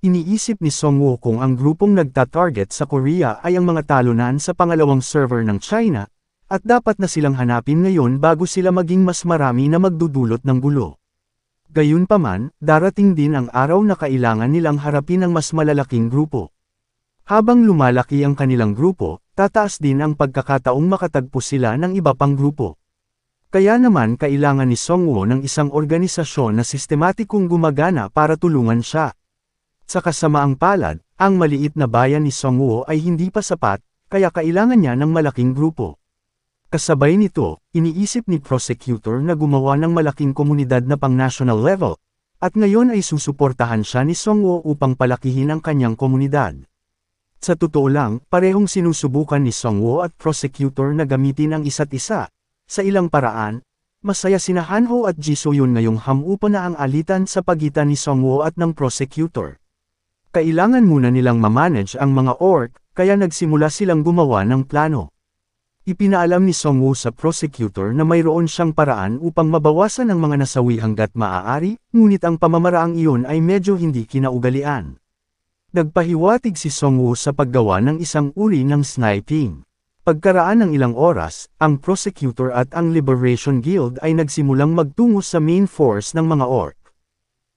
Iniisip ni Songwoo kung ang grupong nagta-target sa Korea ay ang mga talunan sa pangalawang server ng China, at dapat na silang hanapin ngayon bago sila maging mas marami na magdudulot ng gulo. Gayunpaman, darating din ang araw na kailangan nilang harapin ang mas malalaking grupo. Habang lumalaki ang kanilang grupo, tataas din ang pagkakataong makatagpo sila ng iba pang grupo. Kaya naman kailangan ni Songwoo ng isang organisasyon na sistematikong gumagana para tulungan siya. Sa kasamaang palad, ang maliit na bayan ni Songwoo ay hindi pa sapat, kaya kailangan niya ng malaking grupo. Kasabay nito, iniisip ni prosecutor na gumawa ng malaking komunidad na pang-national level, at ngayon ay susuportahan siya ni Songwoo upang palakihin ang kanyang komunidad. Sa totoo lang, parehong sinusubukan ni Songwoo at prosecutor na gamitin ang isa't isa. Sa ilang paraan, masaya sina Hanho at Jisoyun ngayong hamupa na ang alitan sa pagitan ni Songwoo at ng prosecutor. Kailangan muna nilang mamanage ang mga orc, kaya nagsimula silang gumawa ng plano. Ipinaalam ni Songwoo sa prosecutor na mayroon siyang paraan upang mabawasan ang mga nasawi hanggat maaari, ngunit ang pamamaraang iyon ay medyo hindi kinaugalian. Nagpahiwatig si Songwoo sa paggawa ng isang uri ng sniping. Pagkaraan ng ilang oras, ang prosecutor at ang Liberation Guild ay nagsimulang magtungo sa main force ng mga orc.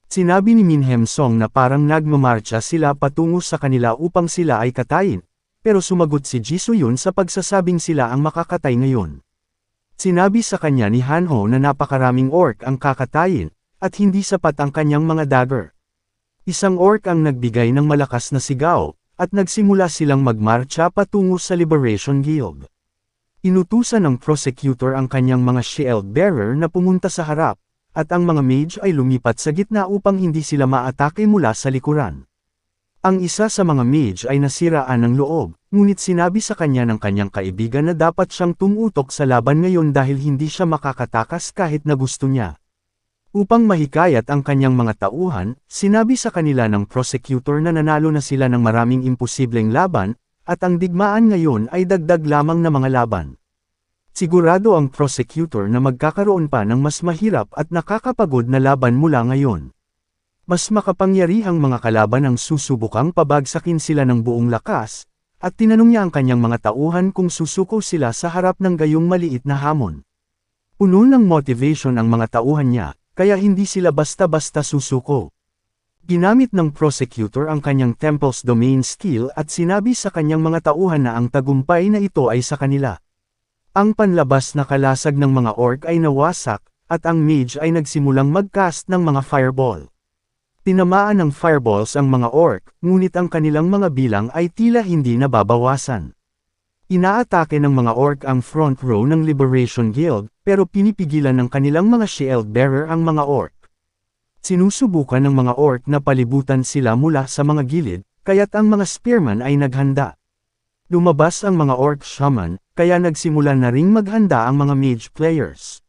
Sinabi ni Min Hem-song na parang nagmamarcha sila patungo sa kanila upang sila ay katayin, pero sumagot si Jisoyun sa pagsasabing sila ang makakatay ngayon. Sinabi sa kanya ni Hanho na napakaraming orc ang kakatayin, at hindi sapat ang kanyang mga dagger. Isang orc ang nagbigay ng malakas na sigaw, at nagsimula silang magmarcha patungo sa Liberation Guild. Inutusan ng prosecutor ang kanyang mga shield bearer na pumunta sa harap, at ang mga mage ay lumipat sa gitna upang hindi sila maatake mula sa likuran. Ang isa sa mga mage ay nasiraan ng loob, ngunit sinabi sa kanya ng kanyang kaibigan na dapat siyang tumutok sa laban ngayon dahil hindi siya makakatakas kahit na gusto niya. Upang mahikayat ang kanyang mga tauhan, sinabi sa kanila ng prosecutor na nanalo na sila ng maraming imposibleng laban, at ang digmaan ngayon ay dagdag lamang na mga laban. Sigurado ang prosecutor na magkakaroon pa ng mas mahirap at nakakapagod na laban mula ngayon. Mas makapangyarihang mga kalaban ang susubukang pabagsakin sila ng buong lakas, at tinanong niya ang kanyang mga tauhan kung susuko sila sa harap ng gayong maliit na hamon. Puno ng motivation ang mga tauhan niya, kaya hindi sila basta-basta susuko. Ginamit ng prosecutor ang kanyang Temple's Domain skill at sinabi sa kanyang mga tauhan na ang tagumpay na ito ay sa kanila. Ang panlabas na kalasag ng mga orc ay nawasak, at ang mage ay nagsimulang mag-cast ng mga fireball. Tinamaan ng fireballs ang mga orc, ngunit ang kanilang mga bilang ay tila hindi nababawasan. Inaatake ng mga orc ang front row ng Liberation Guild, pero pinipigilan ng kanilang mga shield bearer ang mga orc. Sinusubukan ng mga orc na palibutan sila mula sa mga gilid, kaya't ang mga spearman ay naghanda. Lumabas ang mga orc shaman, kaya nagsimula na ring maghanda ang mga mage players.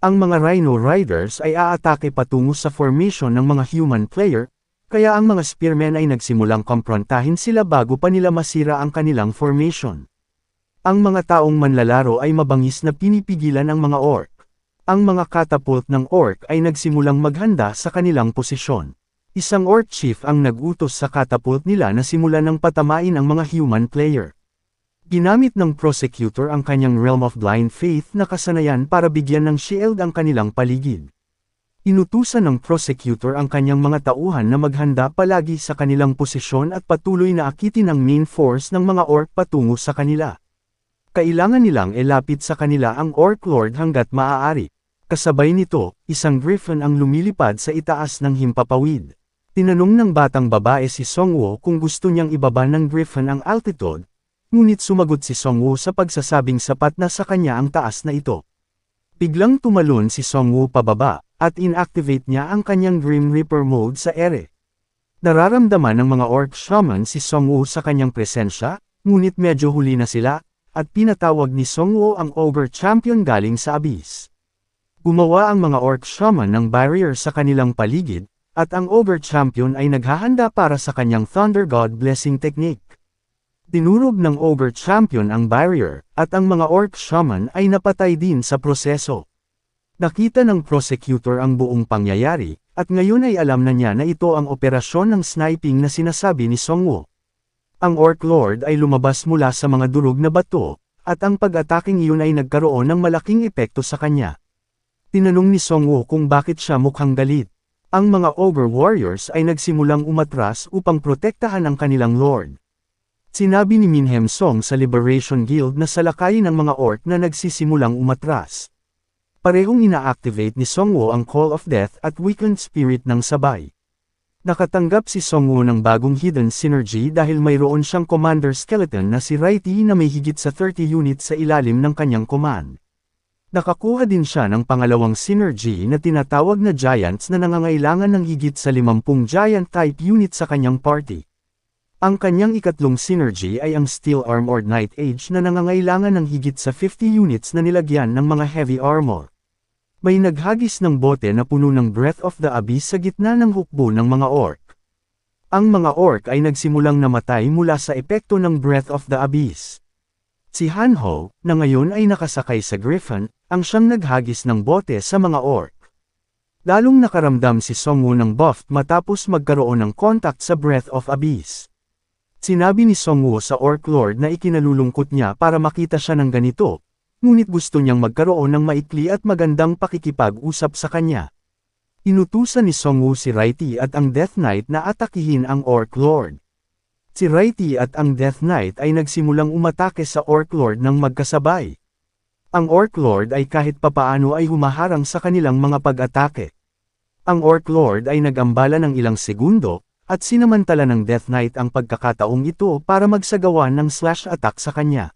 Ang mga rhino riders ay aatake patungo sa formation ng mga human player, kaya ang mga spearmen ay nagsimulang komprontahin sila bago pa nila masira ang kanilang formation. Ang mga taong manlalaro ay mabangis na pinipigilan ang mga orc. Ang mga catapult ng orc ay nagsimulang maghanda sa kanilang posisyon. Isang orc chief ang nag-utos sa catapult nila na simulan ng patamain ang mga human player. Ginamit ng prosecutor ang kanyang Realm of Blind Faith na kasanayan para bigyan ng shield ang kanilang paligid. Inutusan ng prosecutor ang kanyang mga tauhan na maghanda palagi sa kanilang posisyon at patuloy na akitin ang main force ng mga orc patungo sa kanila. Kailangan nilang ilapit sa kanila ang Orc Lord hanggat maaari. Kasabay nito, isang griffin ang lumilipad sa itaas ng himpapawid. Tinanong ng batang babae si Songwoo kung gusto niyang ibaba ng griffin ang altitude, ngunit sumagot si Songwoo sa pagsasabing sapat na sa kanya ang taas na ito. Biglang tumalon si Songwoo pababa, at inactivate niya ang kanyang Grim Reaper mode sa ere. Nararamdaman ng mga orc shaman si Songwoo sa kanyang presensya, ngunit medyo huli na sila, at pinatawag ni Songwoo ang Ogre Champion galing sa Abyss. Gumawa ang mga orc shaman ng barrier sa kanilang paligid, at ang Ogre Champion ay naghahanda para sa kanyang Thunder God Blessing Technique. Dinurog ng Ogre Champion ang barrier, at ang mga orc shaman ay napatay din sa proseso. Nakita ng prosecutor ang buong pangyayari, at ngayon ay alam na niya na ito ang operasyon ng sniping na sinasabi ni Songwoo. Ang Orc Lord ay lumabas mula sa mga durog na bato, at ang pag-ataking iyon ay nagkaroon ng malaking epekto sa kanya. Tinanong ni Songwoo kung bakit siya mukhang galit. Ang mga Ogre Warriors ay nagsimulang umatras upang protektahan ang kanilang Lord. Sinabi ni Min Hem-song sa Liberation Guild na salakayin ang mga Orc na nagsisimulang umatras. Parehong ina-activate ni Songwoo ang Call of Death at Weakened Spirit ng sabay. Nakatanggap si Songwoo ng bagong Hidden Synergy dahil mayroon siyang Commander Skeleton na si Raiti na may higit sa 30 units sa ilalim ng kanyang command. Nakakuha din siya ng pangalawang synergy na tinatawag na Giants na nangangailangan ng higit sa 50 Giant-type units sa kanyang party. Ang kanyang ikatlong synergy ay ang Steel Armored Knight Age na nangangailangan ng higit sa 50 units na nilagyan ng mga heavy armor. May naghagis ng bote na puno ng Breath of the Abyss sa gitna ng hukbo ng mga Orc. Ang mga Orc ay nagsimulang namatay mula sa epekto ng Breath of the Abyss. Si Han-ho, na ngayon ay nakasakay sa Griffon, ang siyang naghagis ng bote sa mga Orc. Lalong nakaramdam si Songwoo ng buff matapos magkaroon ng contact sa Breath of Abyss. Sinabi ni Songwoo sa Orc Lord na ikinalulungkot niya para makita siya ng ganito, ngunit gusto niyang magkaroon ng maikli at magandang pakikipag-usap sa kanya. Inutusan ni Songwoo si Raiti at ang Death Knight na atakihin ang Orc Lord. Si Raiti at ang Death Knight ay nagsimulang umatake sa Orc Lord ng magkasabay. Ang Orc Lord ay kahit papaano ay humaharang sa kanilang mga pag-atake. Ang Orc Lord ay nag-ambala ng ilang segundo, at sinamantala ng Death Knight ang pagkakataong ito para magsagawa ng slash attack sa kanya.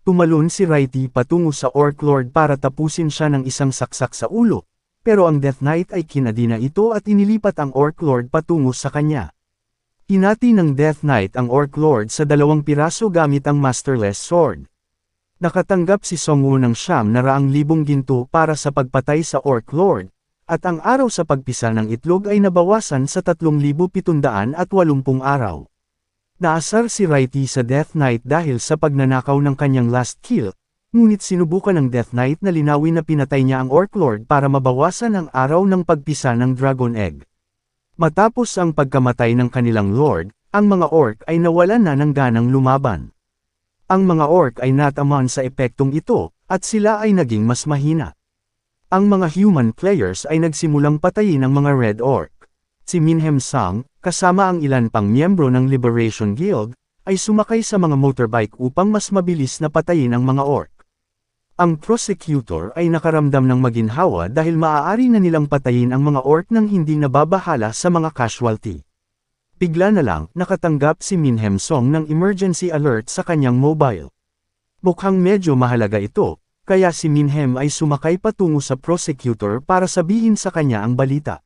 Tumalon si Raiti patungo sa Orc Lord para tapusin siya ng isang saksak sa ulo, pero ang Death Knight ay kinadina ito at inilipat ang Orc Lord patungo sa kanya. Hinati ng Death Knight ang Orc Lord sa 2 piraso gamit ang Masterless Sword. Nakatanggap si Songwoo ng 900,000 ginto para sa pagpatay sa Orc Lord, at ang araw sa pagpisa ng itlog ay nabawasan sa 3,780 araw. Naasar si Raiti sa Death Knight dahil sa pagnanakaw ng kanyang last kill, ngunit sinubukan ng Death Knight na linawin na pinatay niya ang Orc Lord para mabawasan ang araw ng pagpisa ng Dragon Egg. Matapos ang pagkamatay ng kanilang Lord, ang mga Orc ay nawalan na ng ganang lumaban. Ang mga Orc ay natamaan sa epektong ito, at sila ay naging mas mahina. Ang mga human players ay nagsimulang patayin ang mga Red Orc. Si Min Hem-song, kasama ang ilan pang miyembro ng Liberation Guild, ay sumakay sa mga motorbike upang mas mabilis na patayin ang mga Orc. Ang Prosecutor ay nakaramdam ng maginhawa dahil maaari na nilang patayin ang mga Orc nang hindi nababahala sa mga casualty. Bigla na lang, nakatanggap si Min Hem-song ng emergency alert sa kanyang mobile. Mukhang medyo mahalaga ito, kaya si Min Hem ay sumakay patungo sa Prosecutor para sabihin sa kanya ang balita.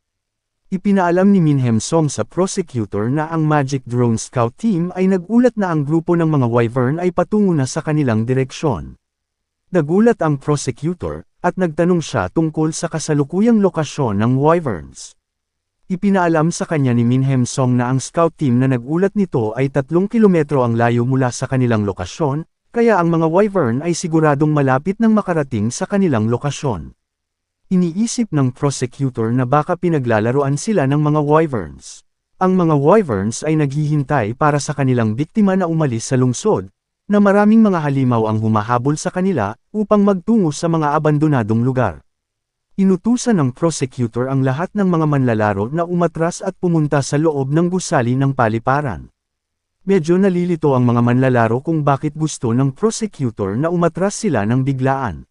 Ipinaalam ni Min Hem-song sa Prosecutor na ang Magic Drone Scout Team ay nagulat na ang grupo ng mga Wyvern ay patungo na sa kanilang direksyon. Nagulat ang Prosecutor, at nagtanong siya tungkol sa kasalukuyang lokasyon ng Wyverns. Ipinaalam sa kanya ni Min Hem-song na ang scout team na nagulat nito ay 3 kilometro ang layo mula sa kanilang lokasyon, kaya ang mga Wyvern ay siguradong malapit nang makarating sa kanilang lokasyon. Iniisip ng Prosecutor na baka pinaglalaroan sila ng mga Wyverns. Ang mga Wyverns ay naghihintay para sa kanilang biktima na umalis sa lungsod, na maraming mga halimaw ang humahabol sa kanila upang magtungo sa mga abandonadong lugar. Inutusan ng Prosecutor ang lahat ng mga manlalaro na umatras at pumunta sa loob ng gusali ng paliparan. Medyo nalilito ang mga manlalaro kung bakit gusto ng Prosecutor na umatras sila ng biglaan.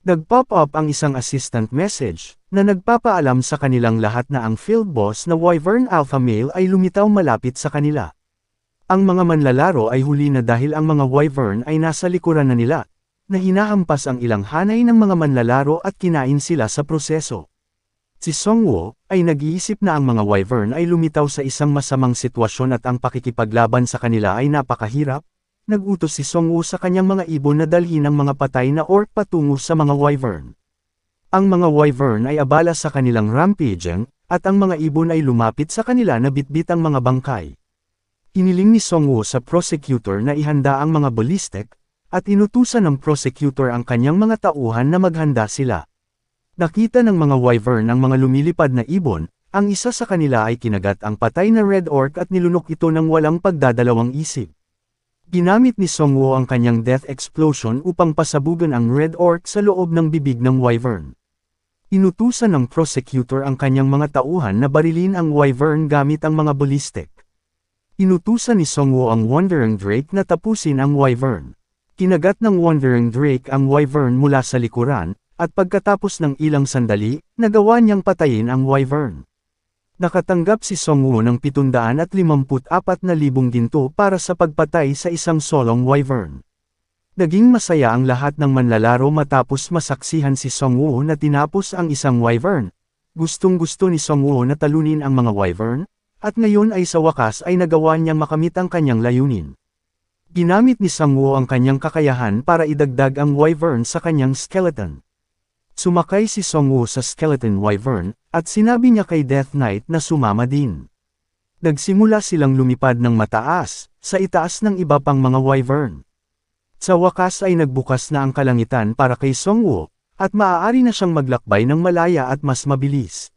Nag-pop up ang isang assistant message, na nagpapaalam sa kanilang lahat na ang field boss na Wyvern Alpha Male ay lumitaw malapit sa kanila. Ang mga manlalaro ay huli na dahil ang mga Wyvern ay nasa likuran na nila, na hinahampas ang ilang hanay ng mga manlalaro at kinain sila sa proseso. Si Songwoo ay nag-iisip na ang mga Wyvern ay lumitaw sa isang masamang sitwasyon at ang pakikipaglaban sa kanila ay napakahirap. Nag-utos si Songwoo sa kanyang mga ibon na dalhin ang mga patay na Orc patungo sa mga Wyvern. Ang mga Wyvern ay abala sa kanilang rampaging, at ang mga ibon ay lumapit sa kanila na bitbit ang mga bangkay. Hiniling ni Songwoo sa Prosecutor na ihanda ang mga ballistic, at inutusan ng Prosecutor ang kanyang mga tauhan na maghanda sila. Nakita ng mga Wyvern ang mga lumilipad na ibon, Ang isa sa kanila ay kinagat ang patay na Red Orc at nilunok ito ng walang pagdadalawang isip. Ginamit ni Songwoo ang kanyang Death Explosion upang pasabugan ang Red Orc sa loob ng bibig ng Wyvern. Inutusan ng prosecutor ang kanyang mga tauhan na barilin ang Wyvern gamit ang mga ballistic. Inutusan ni Songwoo ang Wandering Drake na tapusin ang Wyvern. Kinagat ng Wandering Drake ang Wyvern mula sa likuran, at pagkatapos ng ilang sandali, nagawa niyang patayin ang Wyvern. Nakatanggap si Songwoo ng 754,000 ginto para sa pagpatay sa isang solong Wyvern. Naging masaya ang lahat ng manlalaro matapos masaksihan si Songwoo na tinapos ang isang Wyvern. Gustong-gusto ni Songwoo na talunin ang mga Wyvern, at ngayon ay sa wakas ay nagawa niyang makamit ang kanyang layunin. Ginamit ni Songwoo ang kanyang kakayahan para idagdag ang Wyvern sa kanyang skeleton. Sumakay si Songwoo sa skeleton Wyvern, at sinabi niya kay Death Knight na sumama din. Nagsimula silang lumipad ng mataas, sa itaas ng iba pang mga Wyvern. Sa wakas ay nagbukas na ang kalangitan para kay Songwoo, at maaari na siyang maglakbay ng malaya at mas mabilis.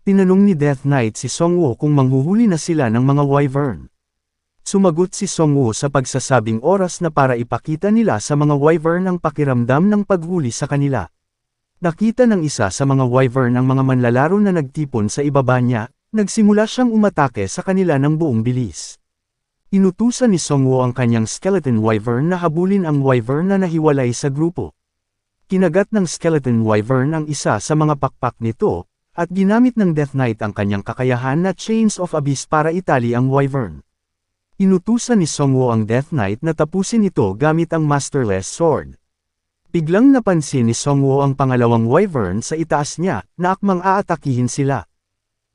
Tinanong ni Death Knight si Songwoo kung manghuhuli na sila ng mga Wyvern. Sumagot si Songwoo sa pagsasabing oras na para ipakita nila sa mga Wyvern ang pakiramdam ng paghuli sa kanila. Nakita ng isa sa mga Wyvern ang mga manlalaro na nagtipon sa ibaba niya, nagsimula siyang umatake sa kanila ng buong bilis. Inutusan ni Songwoo ang kanyang skeleton Wyvern na habulin ang Wyvern na nahiwalay sa grupo. Kinagat ng skeleton Wyvern ang isa sa mga pakpak nito, at ginamit ng Death Knight ang kanyang kakayahan na Chains of Abyss para itali ang Wyvern. Inutusan ni Songwoo ang Death Knight na tapusin ito gamit ang Masterless Sword. Biglang napansin ni Songwoo ang pangalawang Wyvern sa itaas niya, na akmang aatakihin sila.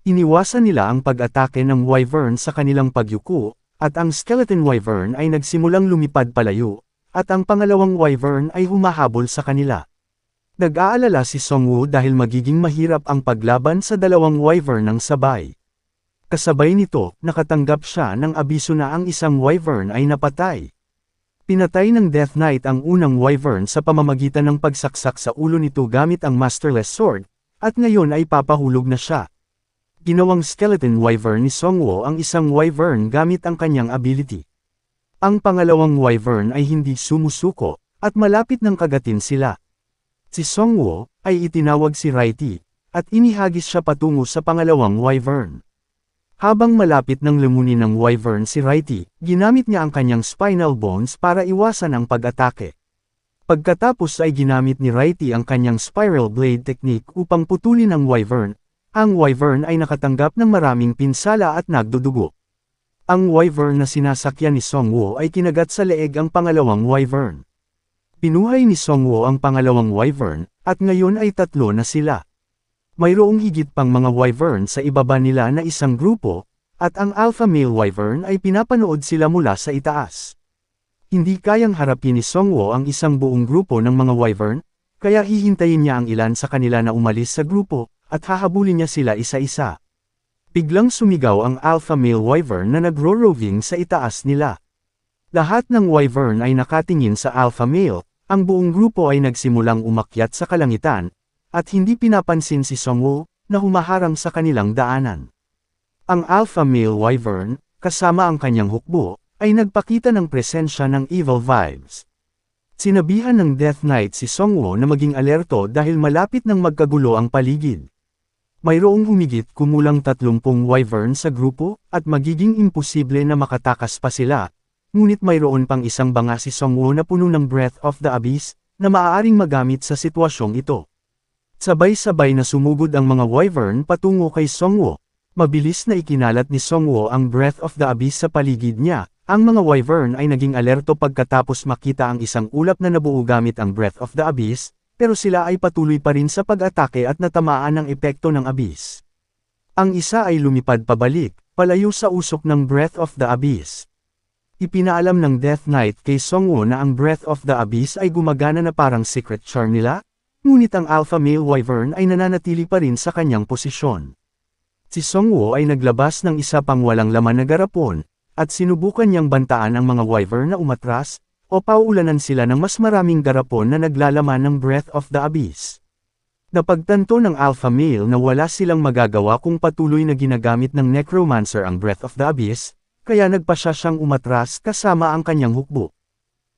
Iniwasan nila ang pag-atake ng Wyvern sa kanilang pagyuko, at ang skeleton Wyvern ay nagsimulang lumipad palayo, at ang pangalawang Wyvern ay humahabol sa kanila. Nag-aalala si Songwoo dahil magiging mahirap ang paglaban sa dalawang Wyvern ng sabay. Kasabay nito, nakatanggap siya ng abiso na ang isang Wyvern ay napatay. Pinatay ng Death Knight ang unang Wyvern sa pamamagitan ng pagsaksak sa ulo nito gamit ang Masterless Sword, at ngayon ay papahulog na siya. Ginawang skeleton Wyvern ni Songwoo ang isang Wyvern gamit ang kanyang ability. Ang pangalawang Wyvern ay hindi sumusuko, at malapit ng kagatin sila. Si Songwoo ay itinawag si Righty, at inihagis siya patungo sa pangalawang Wyvern. Habang malapit ng lamunin ng Wyvern si Righty, ginamit niya ang kanyang spinal bones para iwasan ang pag-atake. Pagkatapos ay ginamit ni Righty ang kanyang spiral blade technique upang putulin ang Wyvern. Ang Wyvern ay nakatanggap ng maraming pinsala at nagdudugo. Ang Wyvern na sinasakyan ni Songwoo ay kinagat sa leeg ang pangalawang Wyvern. Pinuhay ni Songwoo ang pangalawang Wyvern, at ngayon ay 3 na sila. Mayroong higit pang mga Wyvern sa ibaba nila na isang grupo, at ang alpha male Wyvern ay pinapanood sila mula sa itaas. Hindi kayang harapin ni Songwoo ang isang buong grupo ng mga Wyvern, kaya hihintayin niya ang ilan sa kanila na umalis sa grupo, at hahabulin niya sila isa-isa. Biglang sumigaw ang alpha male Wyvern na nagro-roving sa itaas nila. Lahat ng Wyvern ay nakatingin sa alpha male, ang buong grupo ay nagsimulang umakyat sa kalangitan, at hindi pinapansin si Songwoo, na humaharang sa kanilang daanan. Ang alpha male Wyvern, kasama ang kanyang hukbo, ay nagpakita ng presensya ng evil vibes. Sinabihan ng Death Knight si Songwoo na maging alerto dahil malapit nang magkagulo ang paligid. Mayroong humigit kumulang 30 Wyvern sa grupo, at magiging imposible na makatakas pa sila, ngunit mayroon pang isang banga si Songwoo na puno ng Breath of the Abyss, na maaaring magamit sa sitwasyong ito. Sabay-sabay na sumugod ang mga Wyvern patungo kay Songwoo. Mabilis na ikinalat ni Songwoo ang Breath of the Abyss sa paligid niya. Ang mga Wyvern ay naging alerto pagkatapos makita ang isang ulap na nabuo gamit ang Breath of the Abyss, pero sila ay patuloy pa rin sa pag-atake at natamaan ng epekto ng Abyss. Ang isa ay lumipad pabalik, palayo sa usok ng Breath of the Abyss. Ipinaalam ng Death Knight kay Songwoo na ang Breath of the Abyss ay gumagana na parang secret charm nila, ngunit ang alpha male Wyvern ay nananatili pa rin sa kanyang posisyon. Si Songwoo ay naglabas ng isa pang walang laman na garapon, at sinubukan niyang bantaan ang mga Wyvern na umatras, o pauulanan sila ng mas maraming garapon na naglalaman ng Breath of the Abyss. Napagtanto ng alpha male na wala silang magagawa kung patuloy na ginagamit ng necromancer ang Breath of the Abyss, kaya nagpasya siyang umatras kasama ang kanyang hukbo.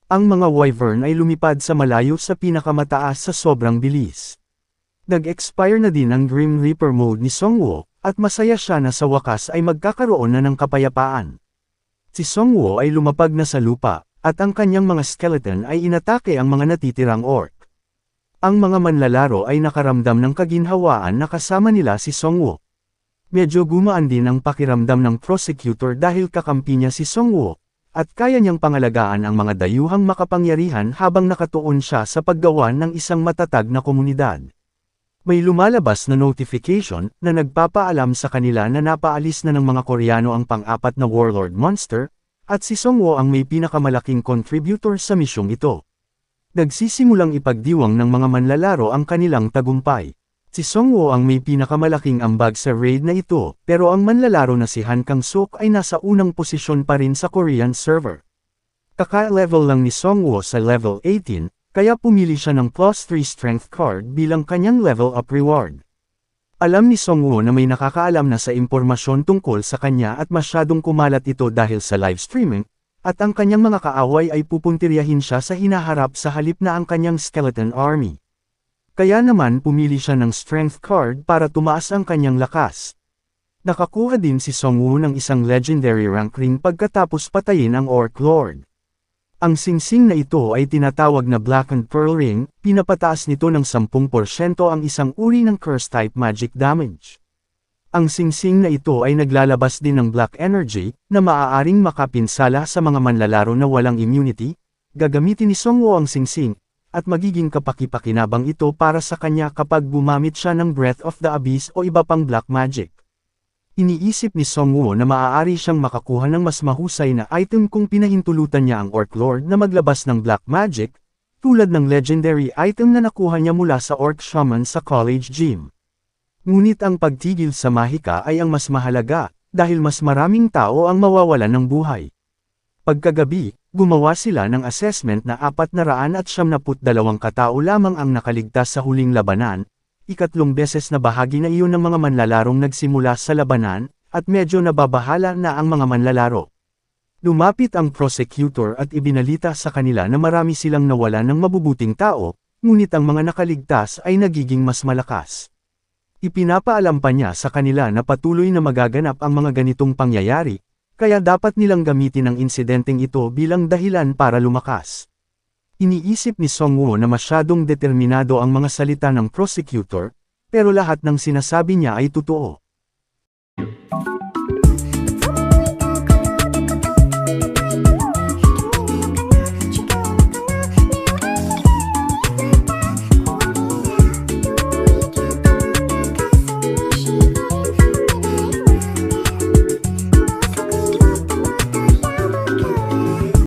Ang mga wyvern ay lumipad sa malayo sa pinakamataas sa sobrang bilis. Nag-expire na din ang Grim Reaper mode ni Songwo, at masaya siya na sa wakas ay magkakaroon na ng kapayapaan. Si Songwo ay lumapag na sa lupa, at ang kanyang mga skeleton ay inatake ang mga natitirang orc. Ang mga manlalaro ay nakaramdam ng kaginhawaan na kasama nila si Songwo. Medyo gumaan din ang pakiramdam ng prosecutor dahil kakampi niya si Songwo, at kaya niyang pangalagaan ang mga dayuhang makapangyarihan habang nakatuon siya sa paggawa ng isang matatag na komunidad. May lumalabas na notification na nagpapaalam sa kanila na napaalis na ng mga Koreano ang pang-apat na warlord monster, at si Songwo ang may pinakamalaking contributor sa misyong ito. Nagsisimulang ipagdiwang ng mga manlalaro ang kanilang tagumpay. Si Songwo ang may pinakamalaking ambag sa raid na ito, pero ang manlalaro na si Han Kang-suk ay nasa unang posisyon pa rin sa Korean server. Kaka-level lang ni Songwo sa level 18, kaya pumili siya ng +3 strength card bilang kanyang level up reward. Alam ni Songwo na may nakakaalam na sa impormasyon tungkol sa kanya at masyadong kumalat ito dahil sa live streaming, at ang kanyang mga kaaway ay pupuntiryahin siya sa hinaharap sa halip na ang kanyang skeleton army. Kaya naman pumili siya ng strength card para tumaas ang kanyang lakas. Nakakuha din si Songwo ng isang legendary rank ring pagkatapos patayin ang Orc Lord. Ang singsing na ito ay tinatawag na Blackened Pearl Ring, pinapataas nito ng 10% ang isang uri ng curse type magic damage. Ang singsing na ito ay naglalabas din ng black energy, na maaaring makapinsala sa mga manlalaro na walang immunity. Gagamitin ni Songwo ang singsing, at magiging kapaki-pakinabang ito para sa kanya kapag gumamit siya ng Breath of the Abyss o iba pang black magic. Iniisip ni Songwo na maaari siyang makakuha ng mas mahusay na item kung pinahintulutan niya ang Orc Lord na maglabas ng black magic, tulad ng legendary item na nakuha niya mula sa Orc Shaman sa college gym. Ngunit ang pagtigil sa mahika ay ang mas mahalaga, dahil mas maraming tao ang mawawalan ng buhay. Pagkagabi, gumawa sila ng assessment na 472 katao lamang ang nakaligtas sa huling labanan, ikatlong beses na bahagi na iyon ng mga manlalarong nagsimula sa labanan, at medyo nababahala na ang mga manlalaro. Lumapit ang prosecutor at ibinalita sa kanila na marami silang nawalan ng mabubuting tao, ngunit ang mga nakaligtas ay nagiging mas malakas. Ipinapaalam pa niya sa kanila na patuloy na magaganap ang mga ganitong pangyayari, kaya dapat nilang gamitin ang insidenteng ito bilang dahilan para lumakas. Iniisip ni Songwo na masyadong determinado ang mga salita ng prosecutor, pero lahat ng sinasabi niya ay totoo.